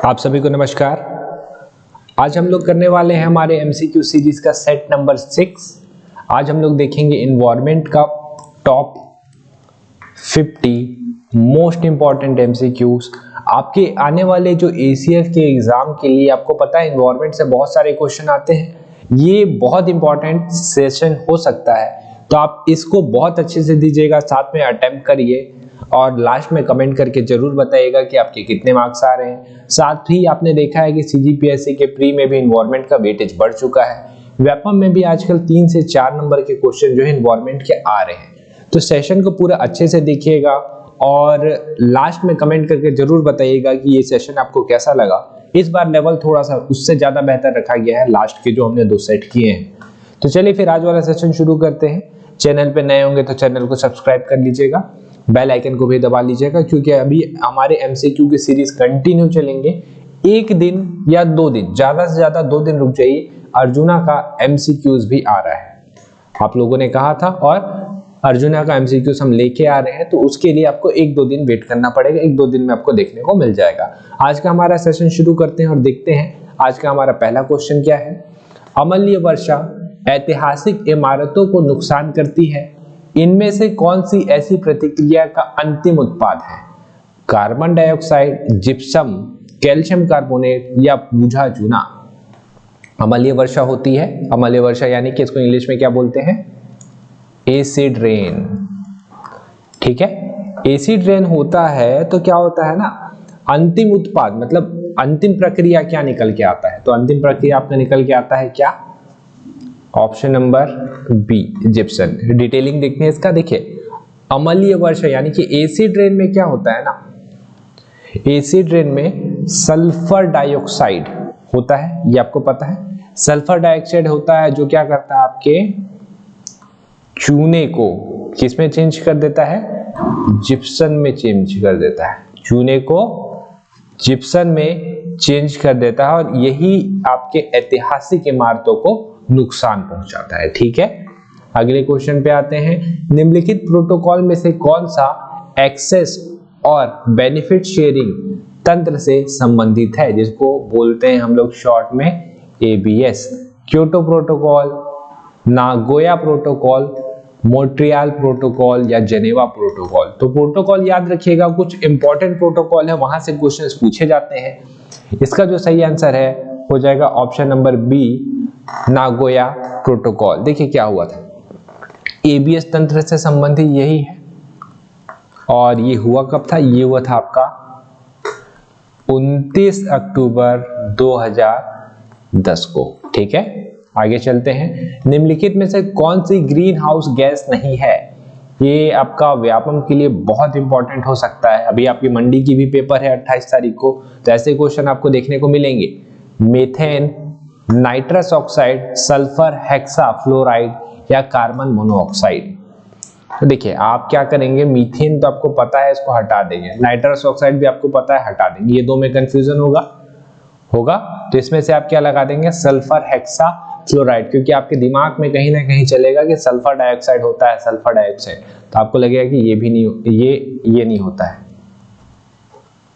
आप सभी को नमस्कार। आज हम लोग करने वाले हैं हमारे एमसीक्यू सीरीज का सेट नंबर 6। आज हम लोग देखेंगे एनवायरनमेंट का टॉप 50 मोस्ट इंपॉर्टेंट एमसीक्यूज। आपके आने वाले जो एसीएफ के एग्जाम के लिए आपको पता है एनवायरनमेंट से बहुत सारे क्वेश्चन आते हैं। ये बहुत इंपॉर्टेंट सेशन हो सकता है, तो आप इसको बहुत अच्छे से दीजिएगा, साथ में अटेम्प्ट करिए और लास्ट में कमेंट करके जरूर बताइएगा कि आपके कितने मार्क्स आ रहे हैं। साथ ही आपने देखा है कि सीजीपीएससी के प्री में भी एनवायरनमेंट का वेटेज बढ़ चुका है। व्यापम में भी आजकल 3 से 4 नंबर के क्वेश्चन जो है एनवायरनमेंट के आ रहे हैं। तो सेशन को पूरा अच्छे से देखिएगा और लास्ट में कमेंट करके जरूर बताइएगा कि ये सेशन आपको कैसा लगा। इस बार लेवल थोड़ा सा उससे ज्यादा बेहतर रखा गया है लास्ट के जो हमने 2 सेट किए हैं। तो चलिए फिर आज वाला सेशन शुरू करते हैं। चैनल पे नए होंगे तो चैनल को सब्सक्राइब कर लीजिएगा, बेल आइकन को भी दबा लीजिएगा, क्योंकि अभी हमारे एमसीक्यू की सीरीज कंटिन्यू चलेंगे। एक दिन या 2 दिन, ज्यादा से ज्यादा 2 दिन रुक जाइए, अर्जुना का एमसीक्यूज भी आ रहा है। आप लोगों ने कहा था और अर्जुना का एमसीक्यूज हम लेके आ रहे हैं, तो उसके लिए आपको 1-2 दिन वेट करना पड़ेगा। 1-2 दिन में आपको देखने को मिल जाएगा। आज का हमारा सेशन शुरू करते हैं और देखते हैं आज का हमारा पहला क्वेश्चन क्या है। अम्लीय वर्षा ऐतिहासिक इमारतों को नुकसान करती है। इनमें से कौन सी ऐसी प्रतिक्रिया का अंतिम उत्पाद है? Carbon dioxide, gypsum, calcium carbonate या पूजा चूना। अम्लीय वर्षा होती है। अम्लीय वर्षा यानी कि इसको इंग्लिश में क्या बोलते हैं? Acid rain. ठीक है, एसिड रेन होता है तो क्या होता है ना, अंतिम उत्पाद मतलब अंतिम प्रक्रिया क्या निकल के आता है? तो अंतिम प्रक्रिया आपका निकल के आता है क्या? Option number B, gypsum. Detailing देखते हैं इसका। देखिए, अम्लीय वर्षा यानी कि एसिड रेन में क्या होता है ना, एसिड रेन में सल्फर डाइऑक्साइड होता है, ये आपको पता है। सल्फर डाइऑक्साइड होता है जो क्या करता है, आपके चूने को किसमें चेंज कर देता है? जिप्सम में चेंज कर देता है। चूने को जिप्सम में चेंज कर देता है और यही आपके ऐतिहासिक इमारतों को नुकसान पहुंचाता है। ठीक है, अगले क्वेश्चन पे आते हैं। निम्नलिखित प्रोटोकॉल में से कौन सा एक्सेस और बेनिफिट शेयरिंग तंत्र से संबंधित है, जिसको बोलते हैं हम लोग शॉर्ट में ABS? Kyoto protocol, Nagoya protocol, Montreal protocol या जेनेवा प्रोटोकॉल? तो प्रोटोकॉल याद रखिएगा, कुछ इंपॉर्टेंट प्रोटोकॉल है, वहां से क्वेश्चंस पूछे जाते हैं। इसका जो सही आंसर है हो जाएगा option number B, Nagoya Protocol. देखिए क्या हुआ था, एबीएस तंत्र से संबंधित यही है और ये हुआ कब था? ये हुआ था आपका 29 अक्टूबर 2010 को। ठीक है, आगे चलते हैं। निम्नलिखित में से कौन सी ग्रीन हाउस गैस नहीं है? ये आपका व्यापम के लिए बहुत इंपॉर्टेंट हो सकता है। अभी आपकी मंडी की भी पेपर है 28 तारीख को, तो ऐसे क्वेश्चन आपको देखने को मिलेंगे। Methane, nitrous oxide, sulphur hexa fluoride या कार्बन मोनोऑक्साइड? तो देखिए आप क्या करेंगे, मीथेन तो आपको पता है, इसको हटा देंगे। नाइट्रस ऑक्साइड भी आपको पता है, हटा देंगे। ये 2 में कंफ्यूजन होगा तो इसमें से आप क्या लगा देंगे? सल्फर हेक्सा फ्लोराइड, क्योंकि आपके दिमाग में कहीं ना कहीं चलेगा कि सल्फर डाइऑक्साइड होता है, सल्फर डाइऑक्साइड, तो आपको लगेगा कि ये भी नहीं, ये नहीं होता है।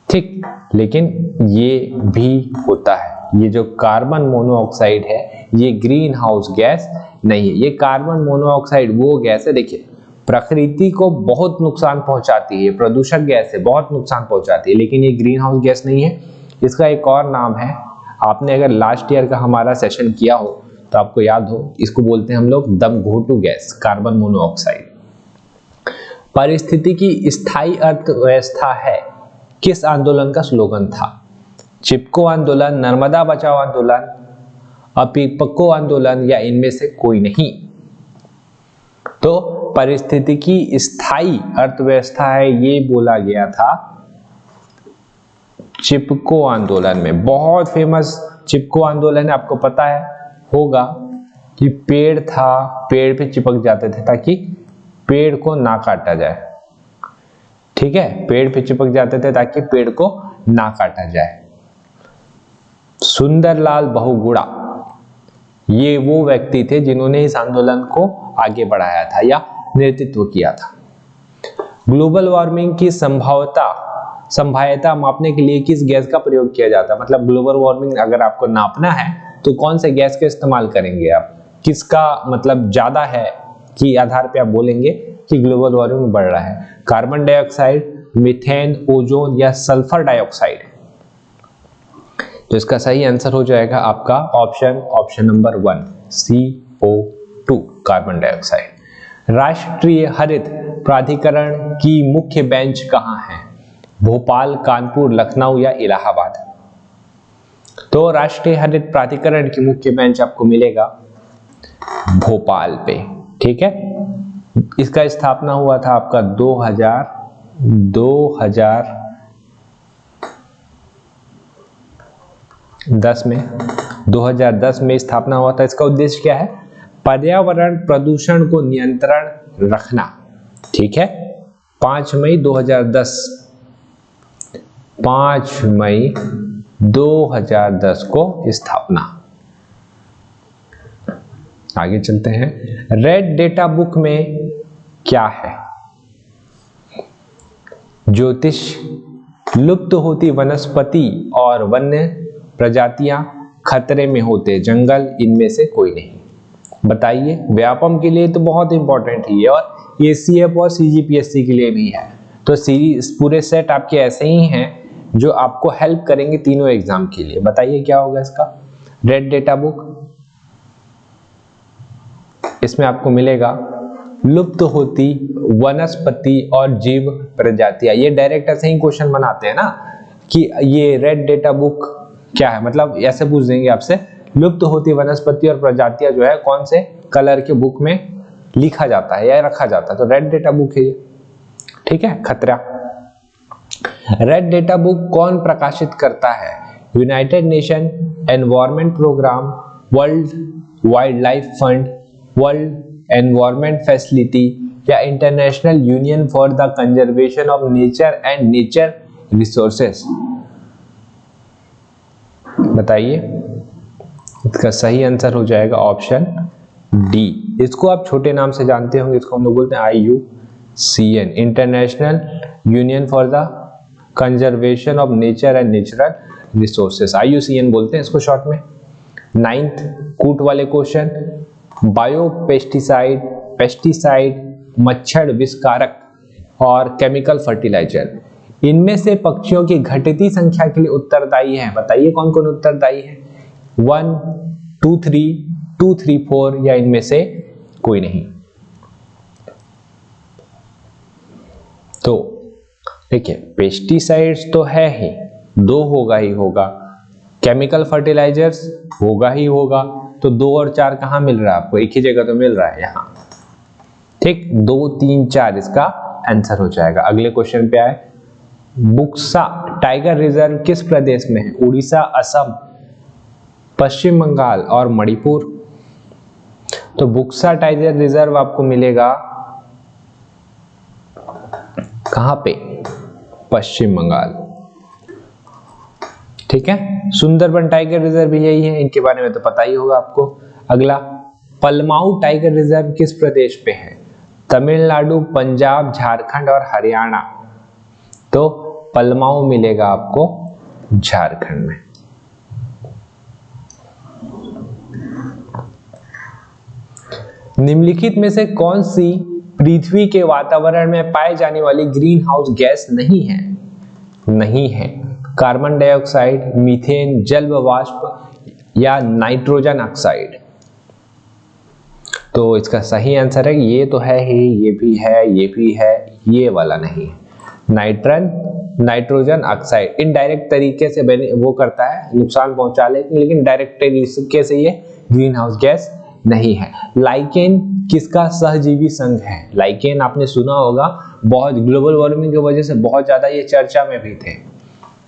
ठीक, लेकिन ये भी होता है। ये जो कार्बन मोनोऑक्साइड है ये ग्रीन हाउस गैस नहीं है। ये कार्बन मोनोऑक्साइड वो गैस है, देखिए, प्रकृति को बहुत नुकसान पहुंचाती है, प्रदूषक गैस है, बहुत नुकसान पहुंचाती है, लेकिन ये ग्रीन हाउस गैस नहीं है। इसका एक और नाम है, आपने अगर लास्ट ईयर का हमारा सेशन किया हो तो आपको याद हो, इसको बोलते हैं हम लोग दम घोटू गैस, कार्बन मोनोऑक्साइड। परिस्थितिकी स्थायी अर्थव्यवस्था है किस आंदोलन का स्लोगन था? चिपको आंदोलन, नर्मदा बचाओ आंदोलन, अपिपको आंदोलन या इनमें से कोई नहीं? तो परिस्थितिकी स्थायी अर्थव्यवस्था है, ये बोला गया था चिपको आंदोलन में। बहुत फेमस चिपको आंदोलन है, आपको पता है होगा कि पेड़ था, पेड़ पे चिपक जाते थे ताकि पेड़ को ना काटा जाए। ठीक है, पेड़ पे चिपक जाते थे ताकि पेड़ को ना काटा जाए। सुंदरलाल बहुगुणा ये वो व्यक्ति थे जिन्होंने इस आंदोलन को आगे बढ़ाया था या नेतृत्व किया था। ग्लोबल वार्मिंग की संभाव्यता संभाव्यता मापने के लिए किस गैस का प्रयोग किया जाता है? मतलब ग्लोबल वार्मिंग अगर आपको नापना है तो कौन से गैस का इस्तेमाल करेंगे आप? किसका मतलब ज्यादा है कि आधार पे आप बोलेंगे कि ग्लोबल वार्मिंग बढ़ रहा है? कार्बन डाइऑक्साइड, मीथेन, ओजोन या सल्फर डाइऑक्साइड? तो इसका सही आंसर हो जाएगा आपका option number 1 CO2 carbon dioxide. राष्ट्रीय हरित प्राधिकरण की मुख्य बेंच कहाँ है? भोपाल, कानपुर, लखनऊ या इलाहाबाद? तो राष्ट्रीय हरित प्राधिकरण की मुख्य बेंच आपको मिलेगा भोपाल पे, ठीक है। इसका स्थापना हुआ था आपका 2010 में स्थापना हुआ था। इसका उद्देश्य क्या है? पर्यावरण प्रदूषण को नियंत्रण रखना, ठीक है। 5 मई 2010 को स्थापना। आगे चलते हैं। रेड डेटा बुक में क्या है? ज्योतिष, लुप्त होती वनस्पति और वन्य प्रजातियां, खतरे में होते जंगल, इनमें से कोई नहीं। बताइए। व्यापम के लिए तो बहुत इंपॉर्टेंट ही है और ACF और CGPSC के लिए भी है। तो सीरीज पूरे सेट आपके ऐसे ही हैं जो आपको हेल्प करेंगे तीनों एग्जाम के लिए। बताइए क्या होगा इसका? रेड डेटा बुक, इसमें आपको मिलेगा लुप्त होती वनस्पति और जीव प्रजातियां। ये डायरेक्ट ऐसे ही क्वेश्चन बनाते हैं ना कि ये रेड डेटा बुक क्या है, मतलब ऐसे पूछ देंगे आपसे लुप्त होती वनस्पति और प्रजातियां जो है कौन से कलर के बुक में लिखा जाता है या रखा जाता है? तो रेड डेटा बुक है ये, ठीक है। खतरा। रेड डेटा बुक कौन प्रकाशित करता है? United Nation Environment Programme, World Wildlife Fund, World Environment Facility या International Union for the Conservation of Nature and Nature Resources? बताइए। इसका सही आंसर हो जाएगा ऑप्शन डी। इसको आप छोटे नाम से जानते होंगे, इसको हम लोग बोलते हैं IUCN, international Union for the Conservation of Nature and natural resources, IUCN बोलते हैं इसको शॉर्ट में। 9th कूट वाले क्वेश्चन, बायो पेस्टिसाइड, मच्छर विषकारक और केमिकल फर्टिलाइजर, इनमें से पक्षियों की घटती संख्या के लिए उत्तरदायी है? बताइए कौन कौन उत्तरदायी है? 1, 2, 3, 2, 3, 4 या इनमें से कोई नहीं? तो देखिए, पेस्टिसाइड्स तो है ही, 2 होगा ही होगा, केमिकल फर्टिलाइजर्स होगा ही होगा, तो 2 और 4 कहां मिल रहा है आपको? एक ही जगह तो मिल रहा है यहां, ठीक। 2, 3, 4 इसका आंसर हो जाएगा। अगले क्वेश्चन पे आए। बुक्सा टाइगर रिजर्व किस प्रदेश में है? उड़ीसा, असम, पश्चिम बंगाल और मणिपुर? तो बुक्सा टाइगर रिजर्व आपको मिलेगा कहां पे? पश्चिम बंगाल, ठीक है। सुंदरबन टाइगर रिजर्व भी यही है, इनके बारे में तो पता ही होगा आपको। अगला, पलमाऊ टाइगर रिजर्व किस प्रदेश पे है? तमिलनाडु, पंजाब, झारखंड और हरियाणा? तो पलमाऊ मिलेगा आपको झारखंड में। निम्नलिखित में से कौन सी पृथ्वी के वातावरण में पाए जाने वाली ग्रीन हाउस गैस नहीं है? कार्बन डाइऑक्साइड, मीथेन, जल वाष्प या नाइट्रोजन ऑक्साइड? तो इसका सही आंसर है ये तो है ही, ये भी है, ये भी है, ये वाला नहीं है। नाइट्रोजन ऑक्साइड इनडायरेक्ट तरीके से वो करता है, नुकसान पहुंचा लेकिन डायरेक्ट तरीके से ये ग्रीन हाउस गैस नहीं है। लाइकेन किसका सहजीवी संघ है? लाइकेन आपने सुना होगा, बहुत ग्लोबल वार्मिंग की वजह से बहुत ज्यादा ये चर्चा में भी थे,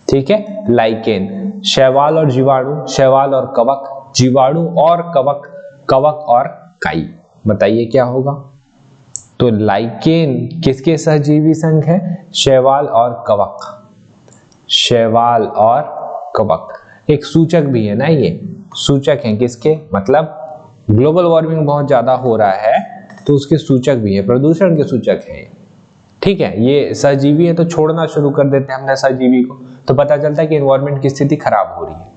ठीक है। लाइकेन शैवाल और जीवाणु, शैवाल और कवक, जीवाणु और कवक, कवक और काई? बताइए क्या होगा? तो लाइकेन किसके सहजीवी संघ है? शैवाल और कवक, शैवाल और कवक। एक सूचक भी है ना, ये सूचक है किसके? मतलब ग्लोबल वार्मिंग बहुत ज्यादा हो रहा है तो उसके सूचक भी है, प्रदूषण के सूचक हैं, ठीक है, ये सहजीवी है तो छोड़ना शुरू कर देते हैं हमने सहजीवी को, तो पता चलता है कि एनवायरमेंट की स्थिति खराब हो रही है।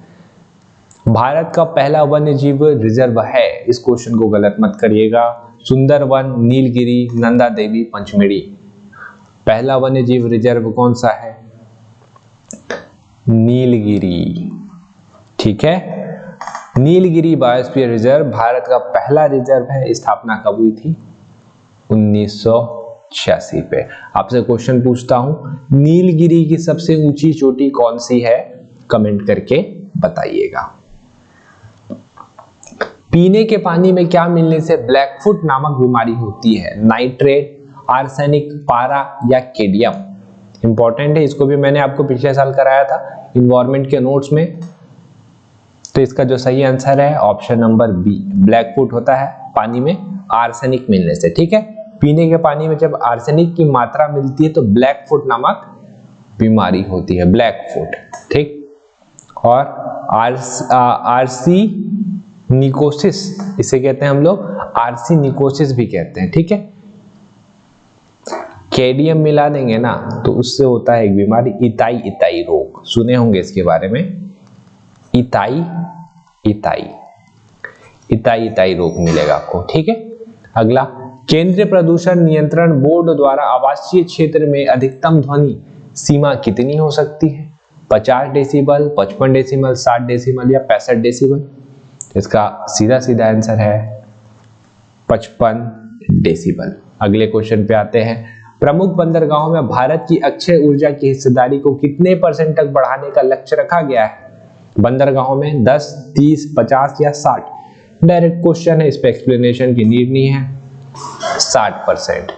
भारत का पहला वन्य जीव रिजर्व है, इस क्वेश्चन को गलत मत करिएगा। सुंदरवन, नीलगिरी, नंदा देवी, पंचमढ़ी। पहला वन्य जीव रिजर्व कौन सा है? नीलगिरी। ठीक है, नीलगिरी बायोस्फीयर रिजर्व भारत का पहला रिजर्व है। स्थापना कब हुई थी? 1986 पे। आपसे क्वेश्चन पूछता हूं, नीलगिरी की सबसे ऊंची चोटी कौन सी है? कमेंट करके बताइएगा। पीने के पानी में क्या मिलने से ब्लैकफुट नामक बीमारी होती है? नाइट्रेट, आर्सेनिक, पारा या केडियम? इंपॉर्टेंट है, इसको भी मैंने आपको पिछले साल कराया था इन्वायरमेंट के नोट्स में। तो इसका जो सही आंसर है ऑप्शन नंबर बी, ब्लैकफुट होता है पानी में आर्सेनिक मिलने से। ठीक है, पीने के पानी में जब आर्सेनिक की मात्रा मिलती है तो ब्लैकफुट नामक बीमारी होती है, ब्लैकफुट। ठीक, और आरसी निकोसिस इसे कहते हैं हम लोग, आरसी निकोसिस भी कहते हैं। ठीक है, केडियम मिला देंगे ना तो उससे होता है एक बीमारी, इताई इताई रोग। सुने होंगे इसके बारे में, इताई इताई इताई इताई रोग मिलेगा आपको। ठीक है, अगला, केंद्रीय प्रदूषण नियंत्रण बोर्ड द्वारा आवासीय क्षेत्र में अधिकतम ध्वनि सीमा कितनी हो सकती है? 50 डेसिबल, 55 डेसिबल, 60 डेसिबल या 65 डेसिबल? इसका सीधा सीधा आंसर है 55 डेसिबल। अगले क्वेश्चन पे आते हैं, प्रमुख बंदरगाहों में भारत की अक्षय ऊर्जा की हिस्सेदारी को कितने % तक बढ़ाने का लक्ष्य रखा गया है? बंदरगाहों में 10, 30, 50 या 60? डायरेक्ट क्वेश्चन है, इस पे एक्सप्लेनेशन की नीड नहीं है। 60%।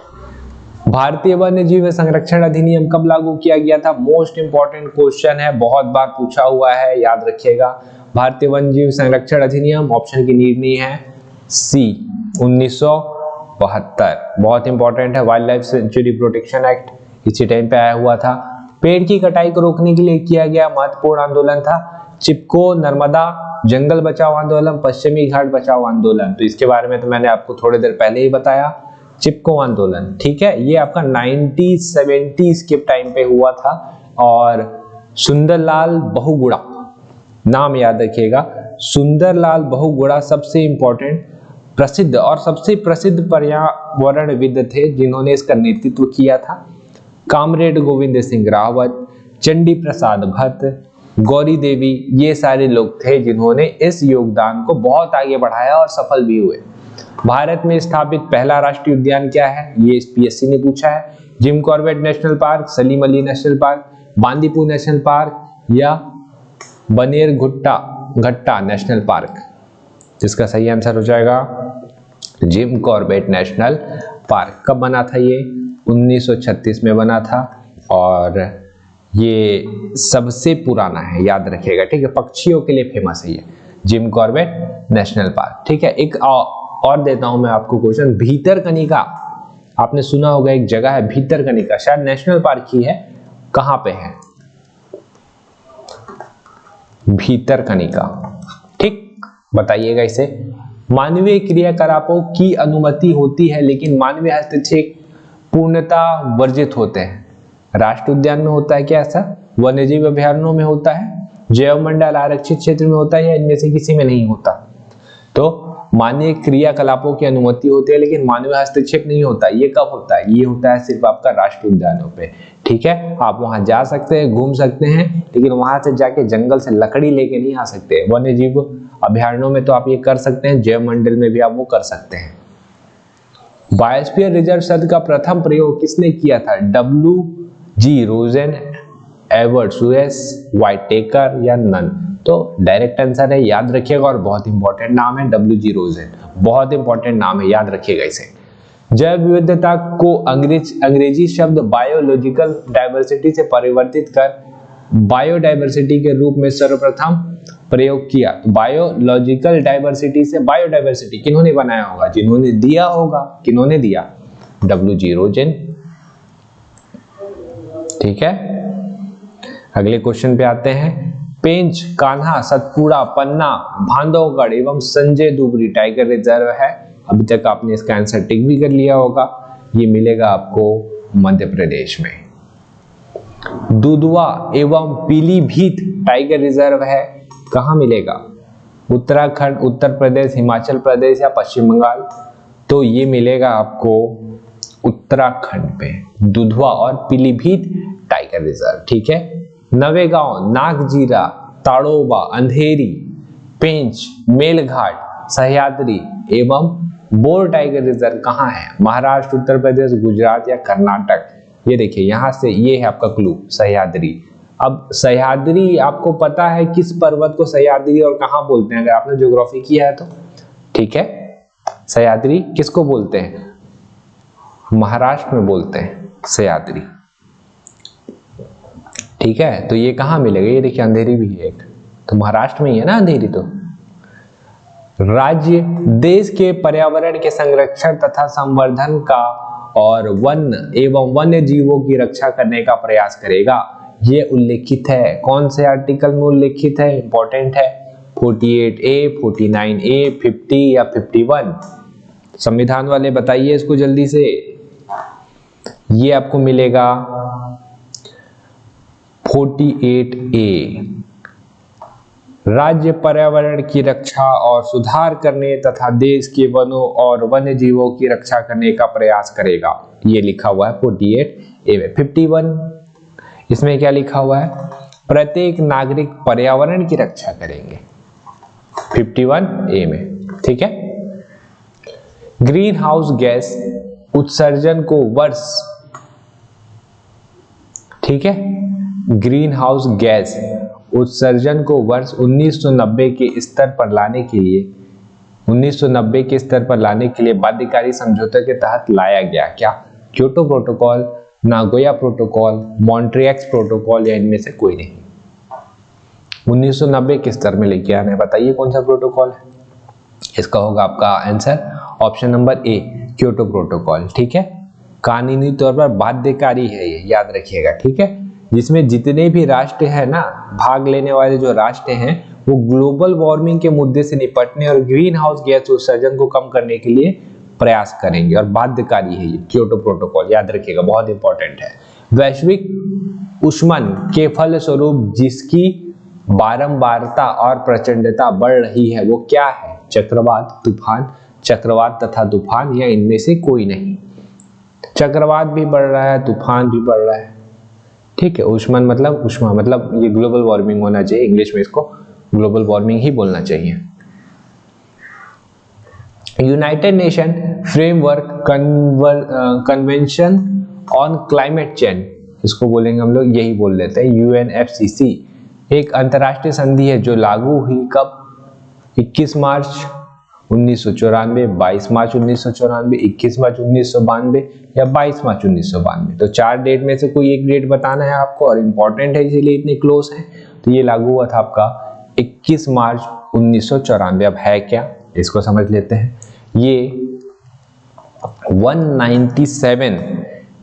भारतीय वन्य जीव संरक्षण अधिनियम कब लागू किया गया था? मोस्ट इंपॉर्टेंट क्वेश्चन है, बहुत बार पूछा हुआ है, याद रखिएगा। भारतीय वन्य जीव संरक्षण अधिनियम, ऑप्शन की नीड नहीं है, सी 1972। बहुत इंपॉर्टेंट है, wild life sanctuary protection act इसी टाइम पे आया हुआ था। पेड़ की कटाई को रोकने के लिए किया गया महत्वपूर्ण आंदोलन था चिपको, नर्मदा, जंगल बचाओ आंदोलन, पश्चिमी घाट बचाओ आंदोलन। तो इसके बारे में तो मैंने आपको थोड़ी देर पहले ही बताया, चिपको आंदोलन। ठीक है, ये आपका 1970s के टाइम पे हुआ था। और सुंदरलाल बहुगुणा, नाम याद रखिएगा, सुंदरलाल बहुगुणा सबसे इंपॉर्टेंट, प्रसिद्ध और सबसे प्रसिद्ध पर्यावरणविद थे जिन्होंने इसका नेतृत्व किया था। कामरेड गोविंद सिंह रावत, चंडी प्रसाद भट्ट, गौरी देवी, ये सारे लोग थे जिन्होंने इस योगदान को बहुत आगे बढ़ाया और सफल भी हुए। भारत में स्थापित पहला राष्ट्रीय उद्यान क्या है? ये पीएससी ने पूछा है। Jim Corbett national park, Salim Ali national park, Bandipur national park या बनेरघट्टा नेशनल पार्क? जिसका सही आंसर हो जाएगा जिम कॉर्बेट नेशनल पार्क। कब बना था ये? 1936 में बना था और ये सबसे पुराना है, याद रखिएगा। ठीक है, पक्षियों के लिए फेमस है ये जिम कॉर्बेट नेशनल पार्क। ठीक है, एक और देता हूं मैं आपको क्वेश्चन, भीतरकनिका, आपने सुना होगा एक जगह है भीतरकनिका, शायद नेशनल पार्क ही है, कहां पे है भीतरकनिका? ठीक, बताइएगा इसे। मानवीय क्रियाकलापों की अनुमति होती है लेकिन मानवीय हस्तक्षेप पूर्णतः वर्जित होते हैं। राष्ट्रीय उद्यान में होता है क्या ऐसा? वन्यजीव अभयारण्यों में होता है, जैव मंडल आरक्षित क्षेत्र में होता है या इनमें से किसी में नहीं होता? तो मानवीय क्रियाकलापों की अनुमति होती है लेकिन मानवीय हस्तक्षेप नहीं होता। ये कब होता है? ये होता है सिर्फ आपका राष्ट्रीय उद्यानों पे। ठीक है, आप वहां जा सकते हैं, घूम सकते हैं, लेकिन वहां से जाके जंगल से लकड़ी लेके नहीं आ सकते। वन्यजीव अभयारण्यों में तो आप ये कर सकते हैं, जैव मंडल में भी आप वो कर सकते हैं। बायोस्फीयर रिजर्व शब्द का प्रथम प्रयोग किसने किया था? WG रोजेन, एडवर्ड सुएस, व्हाइटेकर या नन? तो डायरेक्ट आंसर है, याद रखिएगा, और बहुत इंपॉर्टेंट नाम है WG रोजेन, बहुत इंपॉर्टेंट नाम है, याद रखिएगा इसे। जैव विविधता को अंग्रेजी शब्द बायोलॉजिकल डाइवर्सिटी से परिवर्तित कर बायोडाइवर्सिटी के रूप में सर्वप्रथम प्रयोग किया। बायोलॉजिकल डाइवर्सिटी से बायोडाइवर्सिटी किन्होंने बनाया होगा? जिन्होंने दिया होगा। किन्होंने दिया? WG Rosen. ठीक है, अगले क्वेश्चन पे आते हैं। पेंच, कान्हा, सतपुड़ा, पन्ना, बांधवगढ़ एवं संजय दुबरी टाइगर रिजर्व है। अभी तक आपने इसका आंसर टिक भी कर लिया होगा। ये मिलेगा आपको मध्य प्रदेश में। दुधवा एवं पीलीभीत टाइगर रिजर्व है, कहाँ मिलेगा? उत्तराखंड, उत्तर प्रदेश, हिमाचल प्रदेश या पश्चिम बंगाल? तो ये मिलेगा आपको उत्तराखंड पे, दुधवा और पीलीभीत टाइगर रिजर्व। ठीक है। नवेगांव, नागजीरा, ताड़ोबा, अंधेरी, पेंच, मेलघाट, सह्याद्री एवं बोर टाइगर रिजर्व कहाँ है? महाराष्ट्र, उत्तर प्रदेश, गुजरात या कर्नाटक? ये देखिए यहाँ से ये है आपका क्लू, सह्याद्री। अब सह्याद्री आपको पता है किस पर्वत को सह्याद्री और कहाँ बोलते हैं, अगर आपने ज्योग्राफी किया है तो? ठीक है, सह्याद्री किसको बोलते हैं? महाराष्ट्र में बोलते हैं सह्याद्री। ठीक है, तो ये कहाँ मिलेगा? ये देखिए अंधेरी भी है एक, तो महाराष्ट्र में ही है ना अंधेरी। तो राज्य देश के पर्यावरण के संरक्षण तथा संवर्धन का और वन एवं वन्य जीवों की रक्षा करने का प्रयास करेगा, ये उल्लेखित है। कौन से आर्टिकल में उल्लेखित है? इंपॉर्टेंट है। 48A, 49A, 50 या 51? संविधान वाले बताइए इसको जल्दी से। ये आपको मिलेगा 48A। राज्य पर्यावरण की रक्षा और सुधार करने तथा देश के वनों और वन्य जीवों की रक्षा करने का प्रयास करेगा, ये लिखा हुआ है 48A में। 51 इसमें क्या लिखा हुआ है? प्रत्येक नागरिक पर्यावरण की रक्षा करेंगे, 51A में। ठीक है। ग्रीन हाउस गैस उत्सर्जन को वर्ष, ठीक है, ग्रीन हाउस गैस उत्सर्जन को वर्ष 1990 के स्तर पर लाने के लिए 1990 के स्तर पर लाने के लिए बाध्यकारी समझौते के तहत लाया गया। क्या? Kyoto protocol, Nagoya protocol, Montreux protocol या इनमें से कोई नहीं? 1990 के स्तर में लेके आना है, बताइए कौन सा प्रोटोकॉल है? इसका होगा आपका answer option number A, Kyoto protocol. ठीक है, कानूनी तौर पर बाध्यकारी है, ये याद रखिएगा। ठीक है, जिसमें जितने भी राष्ट्र है ना, भाग लेने वाले जो राष्ट्र हैं, वो ग्लोबल वार्मिंग के मुद्दे से निपटने और ग्रीन हाउस गैस उत्सर्जन को कम करने के लिए प्रयास करेंगे, और बाध्यकारी है ये क्योटो प्रोटोकॉल, याद रखिएगा, बहुत इंपॉर्टेंट है। वैश्विक ऊष्मन के फलस्वरूप जिसकी बारंबारता और प्रचंडता बढ़ रही है, वो क्या है? चक्रवात, तूफान, चक्रवात तथा तूफान या इनमें से कोई नहीं? चक्रवात भी बढ़ रहा है, तूफान भी बढ़ रहा है। ठीक है, ऊष्मन मतलब ऊष्मा, मतलब ये ग्लोबल वार्मिंग होना चाहिए, इंग्लिश में इसको ग्लोबल वार्मिंग ही बोलना चाहिए। United nation framework convention on climate change, इसको बोलेंगे हम लोग, यही बोल लेते हैं UNFCC, एक अंतरराष्ट्रीय संधि है जो लागू हुई कब? 21 मार्च 1994, 22 मार्च 1994, 21 मार्च 1992 या 22 मार्च 1992? तो 4 डेट में से कोई एक डेट बताना है आपको, और इम्पोर्टेंट है इसीलिए इतने क्लोज है। तो ये लागू हुआ था आपका 21 मार्च 1994। अब है क्या, इसको समझ लेते हैं। ये 197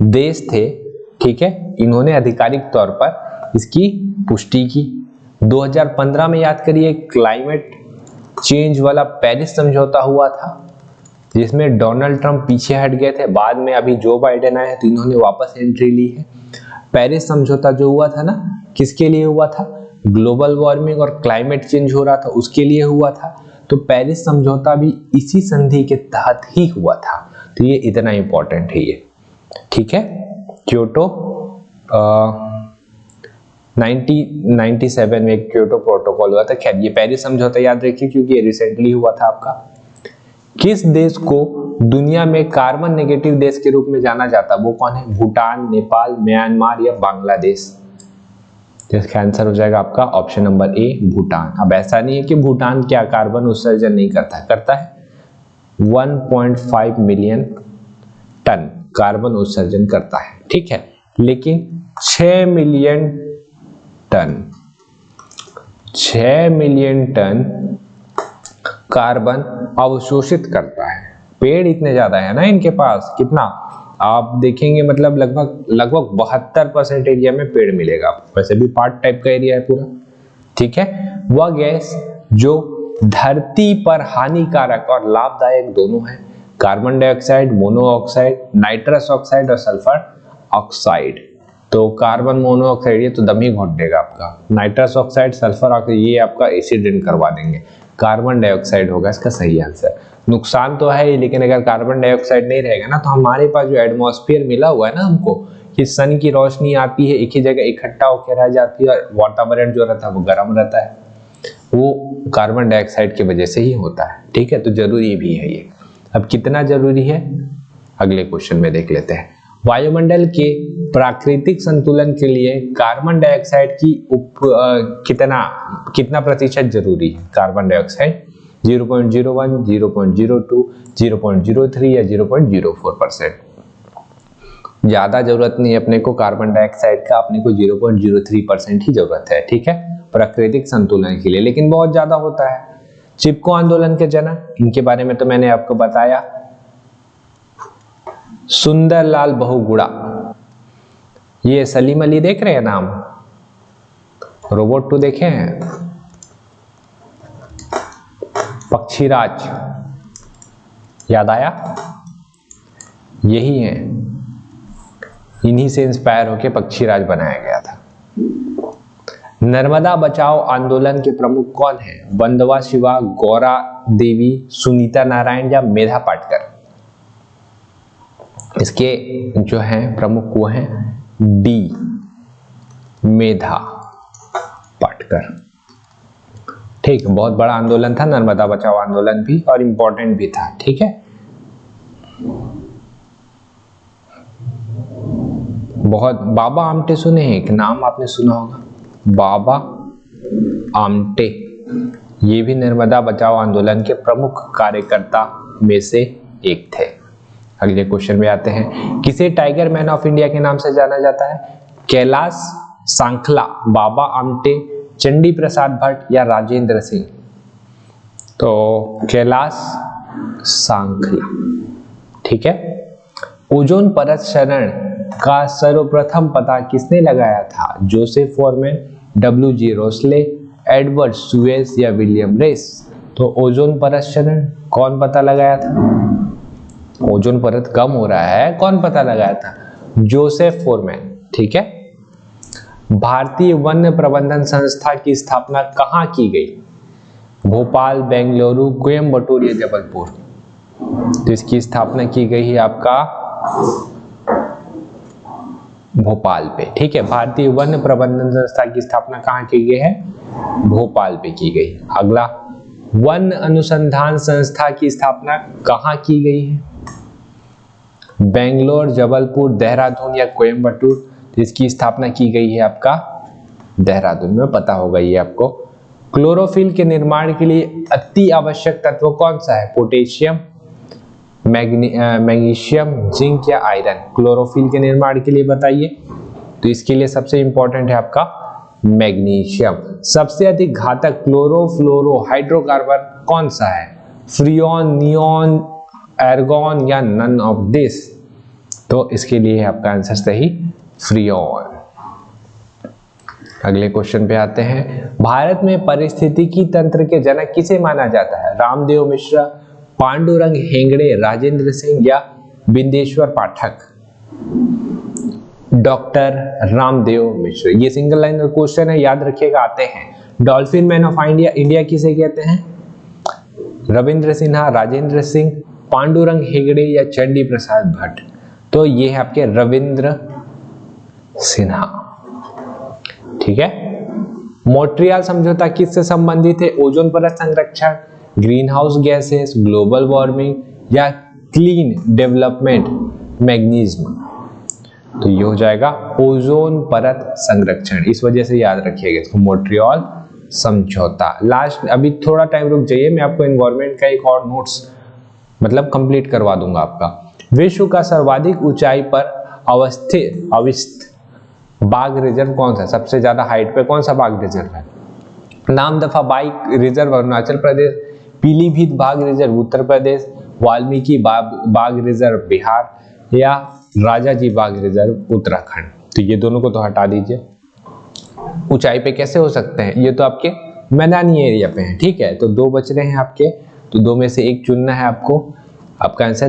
देश थे, ठीक है, इन्होंने आधिकारिक तौर पर इसकी पुष्टि की। 2015 में याद करिए क्लाइमेट चेंज वाला पेरिस समझौता हुआ था, जिसमें डोनाल्ड ट्रंप पीछे हट गए थे, बाद में अभी जो बाइडेन आए तो इन्होंने वापस एंट्री ली है। पेरिस समझौता जो हुआ था ना, किसके लिए हुआ था? ग्लोबल वार्मिंग और क्लाइमेट चेंज हो रहा था, उसके लिए हुआ था। तो पेरिस समझौता भी इसी संधि के तहत ही हुआ था, तो ये इतना इंपॉर्टेंट है ये। ठीक है, क्योटो 1997 में क्योटो प्रोटोकॉल हुआ था। खैर ये पेरिस समझौता याद रखिए क्योंकि ये रिसेंटली हुआ था आपका। किस देश को दुनिया में कार्बन नेगेटिव देश के रूप में जाना जाता है, वो कौन है? भूटान, नेपाल, म्यांमार या बांग्लादेश? इसका आंसर हो जाएगा आपका ऑप्शन नंबर ए, भूटान। अब ऐसा नहीं है कि भूटान क्या कार्बन उत्सर्जन नहीं करता है, करता है। 1.5 मिलियन टन कार्बन उत्सर्जन करता है, ठीक है, लेकिन 6 मिलियन टन कार्बन अवशोषित करता है। पेड़ इतने ज्यादा है ना इनके पास, कितना आप देखेंगे, मतलब लगभग 72% एरिया में पेड़ मिलेगा आपको। वैसे भी पार्ट टाइप का एरिया है पूरा, ठीक है। वह गैस जो धरती पर हानिकारक और लाभदायक दोनों है, carbon dioxide, monoxide, nitrous oxide और सल्फर ऑक्साइड, तो कार्बन मोनोऑक्साइड ये तो दम ही घोट देगा आपका। नाइट्रस ऑक्साइड, सल्फर ऑक्साइड ये आपका एसिड करवा देंगे। कार्बन डाइऑक्साइड होगा इसका सही आंसर। नुकसान तो है ही, लेकिन अगर कार्बन डाइऑक्साइड नहीं रहेगा ना तो हमारे पास जो एटमॉस्फेयर मिला हुआ है ना हमको, कि सन की रोशनी आती है एक ही जगह इकट्ठा होकर रह जाती है और वातावरण जो रहता है वो गर्म रहता है, वो कार्बन डाइऑक्साइड की वजह से ही होता है। ठीक है, तो जरूरी भी है ये। अब कितना जरूरी है अगले क्वेश्चन में देख लेते हैं। वायुमंडल के प्राकृतिक संतुलन के लिए कार्बन डाइऑक्साइड की कितना प्रतिशत जरूरी है? कार्बन डाइऑक्साइड 0.01, 0.02, 0.03 या 0.04%। ज्यादा जरूरत नहीं अपने को कार्बन डाइऑक्साइड का, अपने को 0.03% ही जरूरत है। ठीक है, प्राकृतिक संतुलन के लिए, लेकिन बहुत ज्यादा होता है। चिपको आंदोलन के जनक, इनके बारे में तो मैंने आपको बताया, सुंदरलाल बहुगुणा। ये सलीम अली देख रहे हैं नाम, रोबोट 2 देखे हैं, पक्षीराज याद आया, यही है, इन्हीं से इंस्पायर होकर पक्षीराज बनाया गया था। नर्मदा बचाओ आंदोलन के प्रमुख कौन है? वंदवा शिवा, गौरा देवी, सुनीता नारायण या मेधा पाटकर? इसके जो हैं प्रमुख वो हैं डी, मेधा पाटकर। ठीक, बहुत बड़ा आंदोलन था नर्मदा बचाओ आंदोलन भी, और इंपॉर्टेंट भी था। ठीक है, बहुत। बाबा आमटे सुने हैं, एक नाम आपने सुना होगा, बाबा आमटे, ये भी नर्मदा बचाओ आंदोलन के प्रमुख कार्यकर्ता में से एक थे। अगले क्वेश्चन में आते हैं। किसे टाइगर मैन ऑफ इंडिया के नाम से जाना जाता है? कैलाश सांखला, बाबा आमटे, चंडी प्रसाद भट्ट या राजेंद्र सिंह? तो कैलाश सांखला। ठीक है। ओजोन परत क्षरण का सर्वप्रथम पता किसने लगाया था? Joseph Farman, W.G. रोसले, एडवर्ड सुएज या विलियम रेस? तो ओजोन परत क्षरण कौन पता लगाया था? ओजोन परत कम हो रहा है, कौन पता लगाया था? Joseph Farman. ठीक है। भारतीय वन प्रबंधन संस्था की स्थापना कहाँ की गई? भोपाल, बेंगलुरु, कोयम्बटूर या जबलपुर? तो इसकी स्थापना की गई है आपका भोपाल पे। ठीक है, भारतीय वन प्रबंधन संस्था की स्थापना कहाँ की गई है? भोपाल पे की गई। अगला, वन अनुसंधान संस्था की स्थापना कहाँ की गई है? बेंगलोर, जबलपुर, देहरादून या कोयम्बटूर? तो इसकी स्थापना की गई है आपका देहरादून में, पता होगा ये आपको। क्लोरोफिल के निर्माण के लिए अति आवश्यक तत्व कौन सा है? पोटेशियम, मैग्नीशियम, जिंक या आयरन? क्लोरोफिल के निर्माण के लिए बताइए। तो इसके लिए सबसे इंपॉर्टेंट है आपका मैग्नीशियम। सबसे अधिक घातक क्लोरोफ्लोरो हाइड्रोकार्बन कौन सा है? फ्रियोन, नियोन, एर्गोन या नन ऑफ दिस? तो इसके लिए है आपका आंसर सही फ्रियोन। अगले क्वेश्चन पे आते हैं। भारत में पारिस्थितिकी तंत्र के जनक किसे माना जाता है? रामदेव मिश्रा, पांडुरंग हेगड़े, राजेंद्र सिंह या बिंदेश्वर पाठक? डॉक्टर रामदेव मिश्र। ये सिंगल लाइन का क्वेश्चन है, याद रखिएगा, आते हैं। डॉल्फिन मैन ऑफ इंडिया किसे कहते हैं? रविंद्र सिन्हा, राजेंद्र सिंह, पांडुरंग हेगड़े या चंडी प्रसाद भट्ट? तो ये है आपके रविंद्र सिन्हा। ठीक है। मॉन्ट्रियल समझौता किससे संबंधित है? ओजोन परत संरक्षण, green house gases, global warming या क्लीन डेवलपमेंट मैकेनिज्म? तो ये हो जाएगा ओजोन परत संरक्षण। इस वजह से याद रखिएगा इसको, मॉन्ट्रियल समझौता। लास्ट, अभी थोड़ा टाइम रुक जाइए, मैं आपको एनवायरनमेंट का एक और नोट्स मतलब कंप्लीट करवा दूंगा आपका। विश्व का सर्वाधिक ऊंचाई पर अवस्थित बाघ रिजर्व कौन सा? सबसे ज्यादा हाइट पे कौन सा बाघ रिजर्व है? नामदफा बाघ रिजर्व अरुणाचल प्रदेश, पीलीभीत बाघ रिजर्व उत्तर प्रदेश, वाल्मीकि बाघ रिजर्व बिहार या राजाजी बाघ रिजर्व उत्तराखंड? तो ये दोनों को तो हटा दीजिए। ऊंचाई पे कैसे हो सकते हैं? ये तो आपके मैदानी एरिया पे हैं। ठीक है, तो 2 बच रहे हैं आपके, तो 2 में से एक चुनना है आपको। आपका आंसर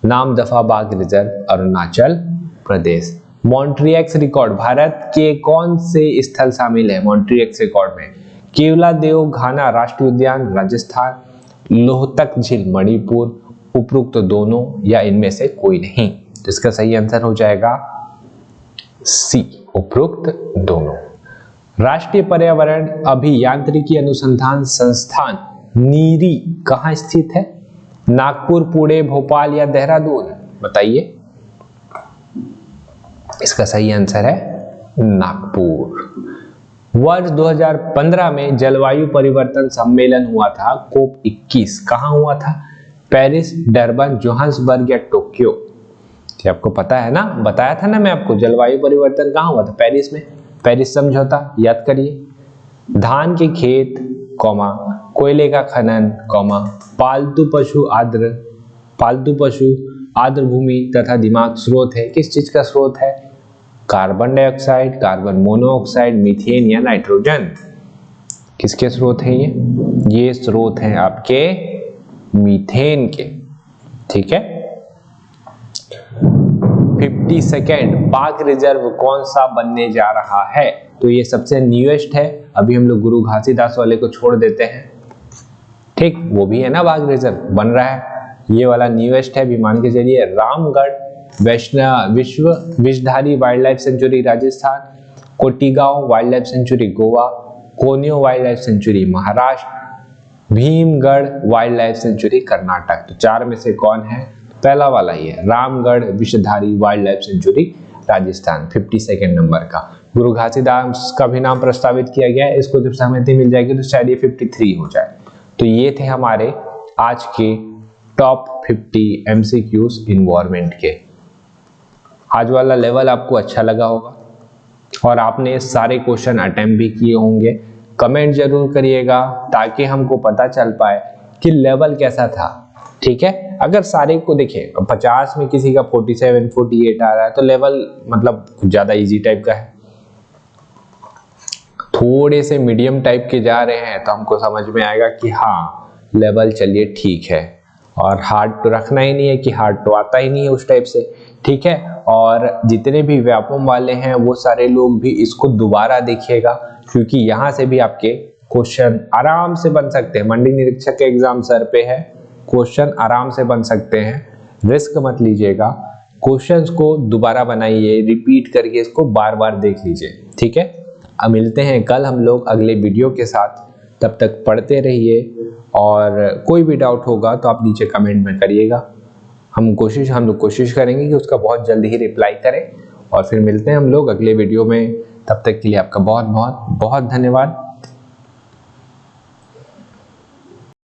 नामदफा बाघ reserve Arunachal Pradesh. Montreux record Bharat के कौन से स्थल शामिल है मॉन्ट्रियक्स रिकॉर्ड में? केवलादेव घाना राष्ट्रीय उद्यान राजस्थान, लोहतक झील मणिपुर, उपरोक्त दोनों या इनमें से कोई नहीं। तो इसका सही आंसर हो जाएगा सी, उपरोक्त दोनों। राष्ट्रीय पर्यावरण अभियांत्रिकी अनुसंधान संस्थान नीरी कहाँ स्थित है? नागपुर, पुणे, भोपाल या देहरादून? बताइए। इसका सही आंसर है नागपुर। वर्ष 2015 में जलवायु परिवर्तन सम्मेलन हुआ था कोप 21, कहाँ हुआ था? पेरिस, डरबन, जोहान्सबर्ग या टोक्यो? ये आपको पता है ना, बताया था ना मैं आपको, जलवायु परिवर्तन कहाँ हुआ था? पेरिस में, पेरिस समझौता, याद करिए। धान के खेत, कौमा, कोयले का खनन, कौमा, पालतू पशु आर्द्र भूमि तथा दिमाग स्रोत है। किस चीज का स्रोत है? Carbon dioxide, carbon monoxide, methane या नाइट्रोजन? किसके स्रोत है ये स्रोत हैं आपके मीथेन के। ठीक है। 50 सेकेंड, बाघ रिजर्व कौन सा बनने जा रहा है? तो ये सबसे न्यूएस्ट है, अभी हम लोग गुरु घासीदास वाले को छोड़ देते हैं। ठीक, वो भी है ना बाघ रिजर्व बन रहा है, ये वाला न्यूएस्ट है, भी मान के चलिए। रामगढ़ विश्व Vishdhari wildlife sanctuary Rajasthan, Cotigao wildlife sanctuary Goa, कोनियो wildlife sanctuary Maharashtra, Bhimgad wildlife sanctuary Karnataka. तो चार में से कौन है? पहला वाला ही है, Ramgarh Vishdhari wildlife sanctuary Rajasthan. 52 number का गुरु घासीदास का भी नाम प्रस्तावित किया गया है। इसको जब सहमति मिल जाएगी तो शायद ये 53 हो जाए। तो ये थे हमारे आज के टॉप 50 MCQs इन्वायरमेंट के। आज वाला लेवल आपको अच्छा लगा होगा और आपने सारे क्वेश्चन अटेम्प्ट भी किए होंगे। कमेंट जरूर करिएगा ताकि हमको पता चल पाए कि लेवल कैसा था। ठीक है, अगर सारे को देखें 50 में किसी का 47, 48 आ रहा है तो लेवल मतलब ज्यादा इजी टाइप का है। थोड़े से मीडियम टाइप के जा रहे हैं तो हमको समझ में आएगा कि हाँ लेवल चलिए ठीक है, और हार्ड तो रखना ही नहीं है कि हार्ड तो आता ही नहीं है उस टाइप से। ठीक है, और जितने भी व्यापम वाले हैं वो सारे लोग भी इसको दोबारा देखिएगा, क्योंकि यहाँ से भी आपके क्वेश्चन आराम से बन सकते हैं। मंडी निरीक्षक के एग्जाम सर पे है, क्वेश्चन आराम से बन सकते हैं। रिस्क मत लीजिएगा, क्वेश्चंस को दोबारा बनाइए, रिपीट करके इसको बार बार देख लीजिए। ठीक है, अब मिलते हैं कल हम लोग अगले वीडियो के साथ। तब तक पढ़ते रहिए और कोई भी डाउट होगा तो आप नीचे कमेंट में करिएगा। हम लोग कोशिश करेंगे कि उसका बहुत जल्दी ही रिप्लाई करें। और फिर मिलते हैं हम लोग अगले वीडियो में। तब तक के लिए आपका बहुत बहुत बहुत धन्यवाद।